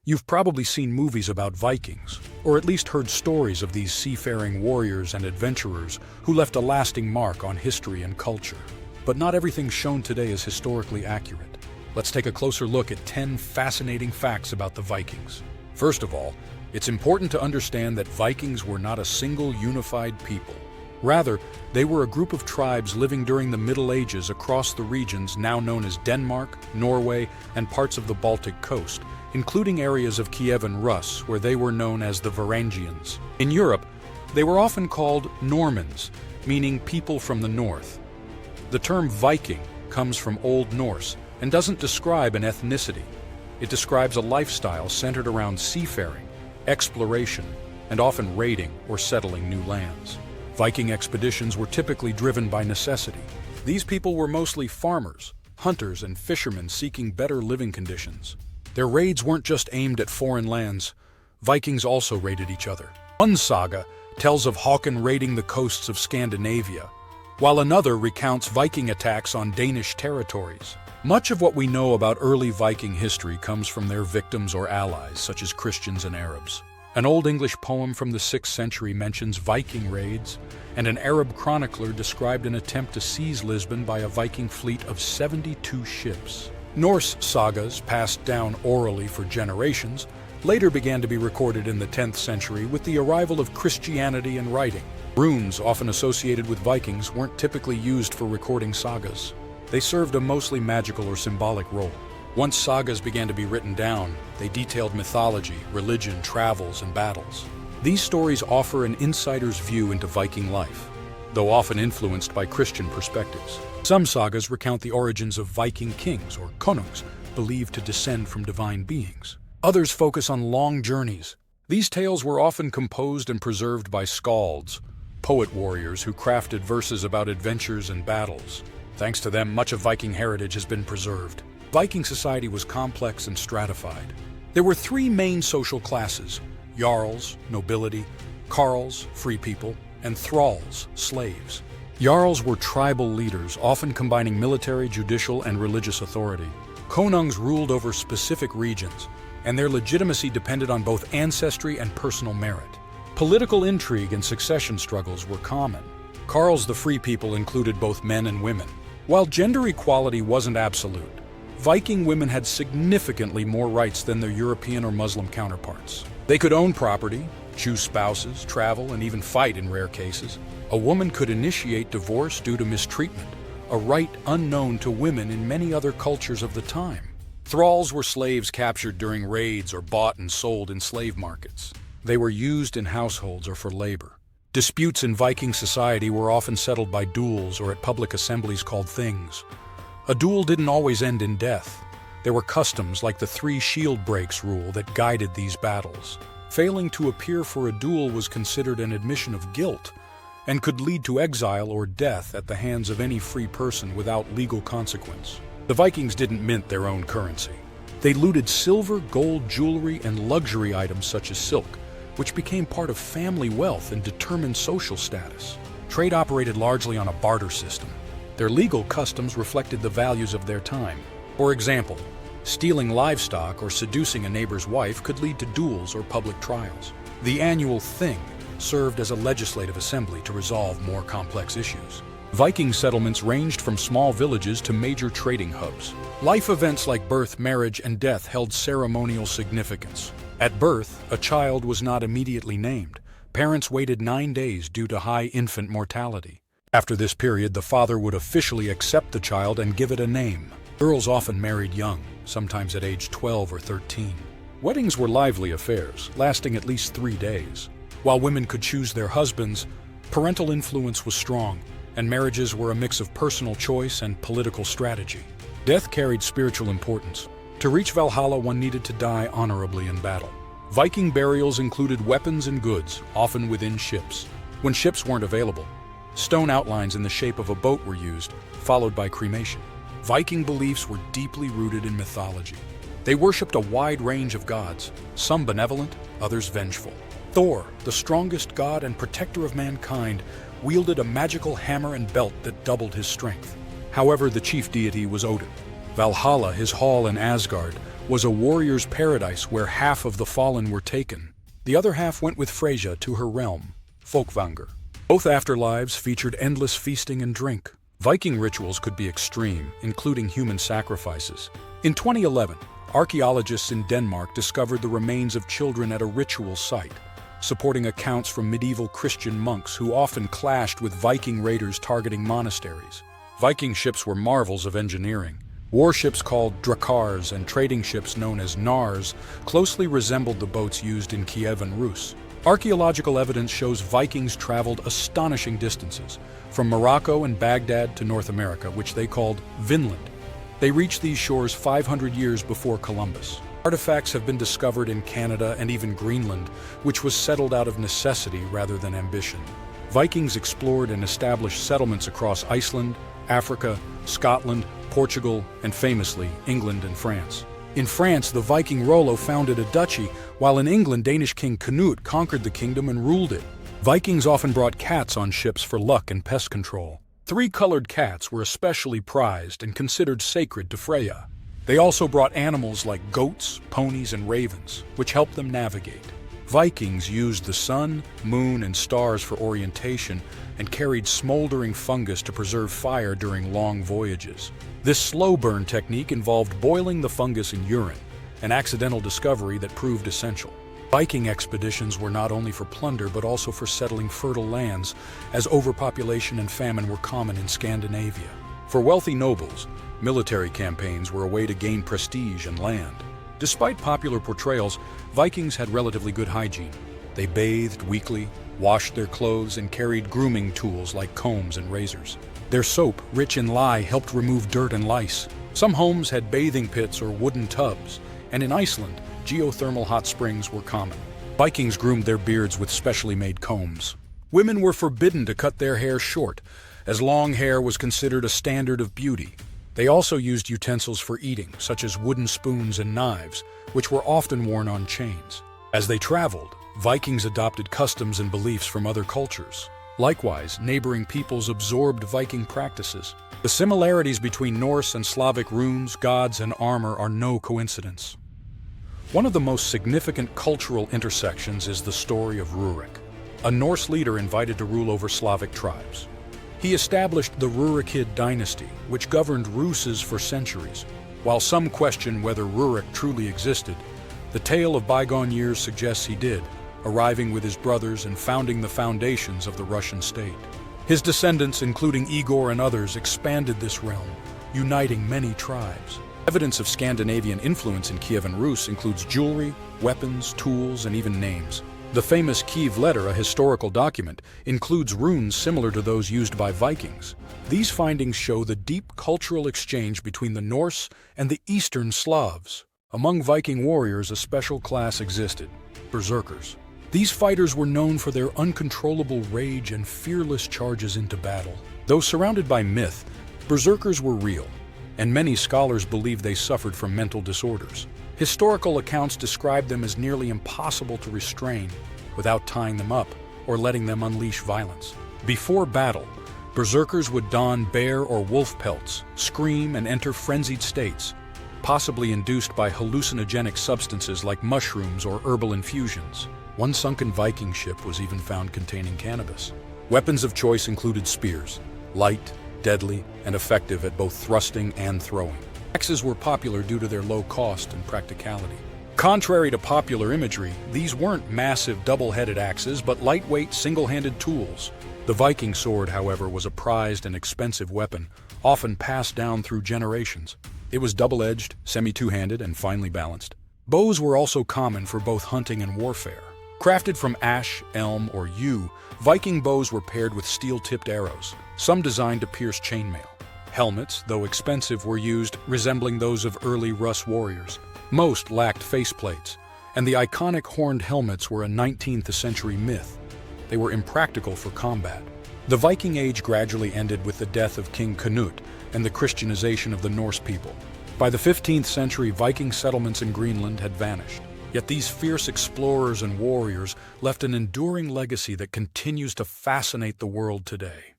You've probably seen movies about Vikings, or at least heard stories of these seafaring warriors and adventurers who left a lasting mark on history and culture. But not everything shown today is historically accurate. Let's take a closer look at 10 fascinating facts about the Vikings. First of all, it's important to understand that Vikings were not a single unified people. Rather, they were a group of tribes living during the Middle Ages across the regions now known as Denmark, Norway, and parts of the Baltic coast, including areas of Kiev and Rus, where they were known as the Varangians. In Europe, they were often called Normans, meaning people from the north. The term Viking comes from Old Norse and doesn't describe an ethnicity. It describes a lifestyle centered around seafaring, exploration, and often raiding or settling new lands. Viking expeditions were typically driven by necessity. These people were mostly farmers, hunters, and fishermen seeking better living conditions. Their raids weren't just aimed at foreign lands. Vikings also raided each other. One saga tells of Håkon raiding the coasts of Scandinavia, while another recounts Viking attacks on Danish territories. Much of what we know about early Viking history comes from their victims or allies, such as Christians and Arabs. An Old English poem from the 6th century mentions Viking raids, and an Arab chronicler described an attempt to seize Lisbon by a Viking fleet of 72 ships. Norse sagas, passed down orally for generations, later began to be recorded in the 10th century with the arrival of Christianity and writing. Runes, often associated with Vikings, weren't typically used for recording sagas. They served a mostly magical or symbolic role. Once sagas began to be written down, they detailed mythology, religion, travels, and battles. These stories offer an insider's view into Viking life, though often influenced by Christian perspectives. Some sagas recount the origins of Viking kings, or konungs, believed to descend from divine beings. Others focus on long journeys. These tales were often composed and preserved by skalds, poet warriors who crafted verses about adventures and battles. Thanks to them, much of Viking heritage has been preserved. Viking society was complex and stratified. There were three main social classes: jarls, nobility; carls, free people; and thralls, slaves. Jarls were tribal leaders, often combining military, judicial, and religious authority. Konungs ruled over specific regions, and their legitimacy depended on both ancestry and personal merit. Political intrigue and succession struggles were common. Carls, the free people, included both men and women. While gender equality wasn't absolute, Viking women had significantly more rights than their European or Muslim counterparts. They could own property, choose spouses, travel, and even fight in rare cases. A woman could initiate divorce due to mistreatment, a right unknown to women in many other cultures of the time. Thralls were slaves captured during raids or bought and sold in slave markets. They were used in households or for labor. Disputes in Viking society were often settled by duels or at public assemblies called things. A duel didn't always end in death. There were customs like the 3 shield breaks rule that guided these battles. Failing to appear for a duel was considered an admission of guilt and could lead to exile or death at the hands of any free person without legal consequence. The Vikings didn't mint their own currency. They looted silver, gold, jewelry, and luxury items such as silk, which became part of family wealth and determined social status. Trade operated largely on a barter system. Their legal customs reflected the values of their time. For example, stealing livestock or seducing a neighbor's wife could lead to duels or public trials. The annual Thing served as a legislative assembly to resolve more complex issues. Viking settlements ranged from small villages to major trading hubs. Life events like birth, marriage, and death held ceremonial significance. At birth, a child was not immediately named. Parents waited 9 days due to high infant mortality. After this period, the father would officially accept the child and give it a name. Girls often married young, sometimes at age 12 or 13. Weddings were lively affairs, lasting at least 3 days. While women could choose their husbands, parental influence was strong, and marriages were a mix of personal choice and political strategy. Death carried spiritual importance. To reach Valhalla, one needed to die honorably in battle. Viking burials included weapons and goods, often within ships. When ships weren't available, stone outlines in the shape of a boat were used, followed by cremation. Viking beliefs were deeply rooted in mythology. They worshipped a wide range of gods, some benevolent, others vengeful. Thor, the strongest god and protector of mankind, wielded a magical hammer and belt that doubled his strength. However, the chief deity was Odin. Valhalla, his hall in Asgard, was a warrior's paradise where half of the fallen were taken. The other half went with Freyja to her realm, Folkvanger. Both afterlives featured endless feasting and drink. Viking rituals could be extreme, including human sacrifices. In 2011, archaeologists in Denmark discovered the remains of children at a ritual site, supporting accounts from medieval Christian monks who often clashed with Viking raiders targeting monasteries. Viking ships were marvels of engineering. Warships called drakars and trading ships known as nars closely resembled the boats used in Kievan Rus. Archaeological evidence shows Vikings traveled astonishing distances, from Morocco and Baghdad to North America, which they called Vinland. They reached these shores 500 years before Columbus. Artifacts have been discovered in Canada and even Greenland, which was settled out of necessity rather than ambition. Vikings explored and established settlements across Iceland, Africa, Scotland, Portugal, and famously, England and France. In France, the Viking Rollo founded a duchy, while in England, Danish King Canute conquered the kingdom and ruled it. Vikings often brought cats on ships for luck and pest control. Three-colored cats were especially prized and considered sacred to Freyja. They also brought animals like goats, ponies, and ravens, which helped them navigate. Vikings used the sun, moon, and stars for orientation and carried smoldering fungus to preserve fire during long voyages. This slow burn technique involved boiling the fungus in urine, an accidental discovery that proved essential. Viking expeditions were not only for plunder but also for settling fertile lands, as overpopulation and famine were common in Scandinavia. For wealthy nobles, military campaigns were a way to gain prestige and land. Despite popular portrayals, Vikings had relatively good hygiene. They bathed weekly, washed their clothes, and carried grooming tools like combs and razors. Their soap, rich in lye, helped remove dirt and lice. Some homes had bathing pits or wooden tubs, and in Iceland, geothermal hot springs were common. Vikings groomed their beards with specially made combs. Women were forbidden to cut their hair short, as long hair was considered a standard of beauty. They also used utensils for eating, such as wooden spoons and knives, which were often worn on chains. As they traveled, Vikings adopted customs and beliefs from other cultures. Likewise, neighboring peoples absorbed Viking practices. The similarities between Norse and Slavic runes, gods, and armor are no coincidence. One of the most significant cultural intersections is the story of Rurik, a Norse leader invited to rule over Slavic tribes. He established the Rurikid dynasty, which governed Ruses for centuries. While some question whether Rurik truly existed, the tale of bygone years suggests he did, arriving with his brothers and founding the foundations of the Russian state. His descendants, including Igor and others, expanded this realm, uniting many tribes. Evidence of Scandinavian influence in Kievan Rus includes jewelry, weapons, tools, and even names. The famous Kiev letter, a historical document, includes runes similar to those used by Vikings. These findings show the deep cultural exchange between the Norse and the Eastern Slavs. Among Viking warriors, a special class existed: berserkers. These fighters were known for their uncontrollable rage and fearless charges into battle. Though surrounded by myth, berserkers were real, and many scholars believe they suffered from mental disorders. Historical accounts describe them as nearly impossible to restrain without tying them up or letting them unleash violence. Before battle, berserkers would don bear or wolf pelts, scream, and enter frenzied states, possibly induced by hallucinogenic substances like mushrooms or herbal infusions. One sunken Viking ship was even found containing cannabis. Weapons of choice included spears, light, deadly, and effective at both thrusting and throwing. Axes were popular due to their low cost and practicality. Contrary to popular imagery, these weren't massive double-headed axes, but lightweight, single-handed tools. The Viking sword, however, was a prized and expensive weapon, often passed down through generations. It was double-edged, semi-two-handed, and finely balanced. Bows were also common for both hunting and warfare. Crafted from ash, elm, or yew, Viking bows were paired with steel-tipped arrows, some designed to pierce chainmail. Helmets, though expensive, were used, resembling those of early Rus warriors. Most lacked faceplates, and the iconic horned helmets were a 19th century myth. They were impractical for combat. The Viking Age gradually ended with the death of King Canute and the Christianization of the Norse people. By the 15th century, Viking settlements in Greenland had vanished. Yet these fierce explorers and warriors left an enduring legacy that continues to fascinate the world today.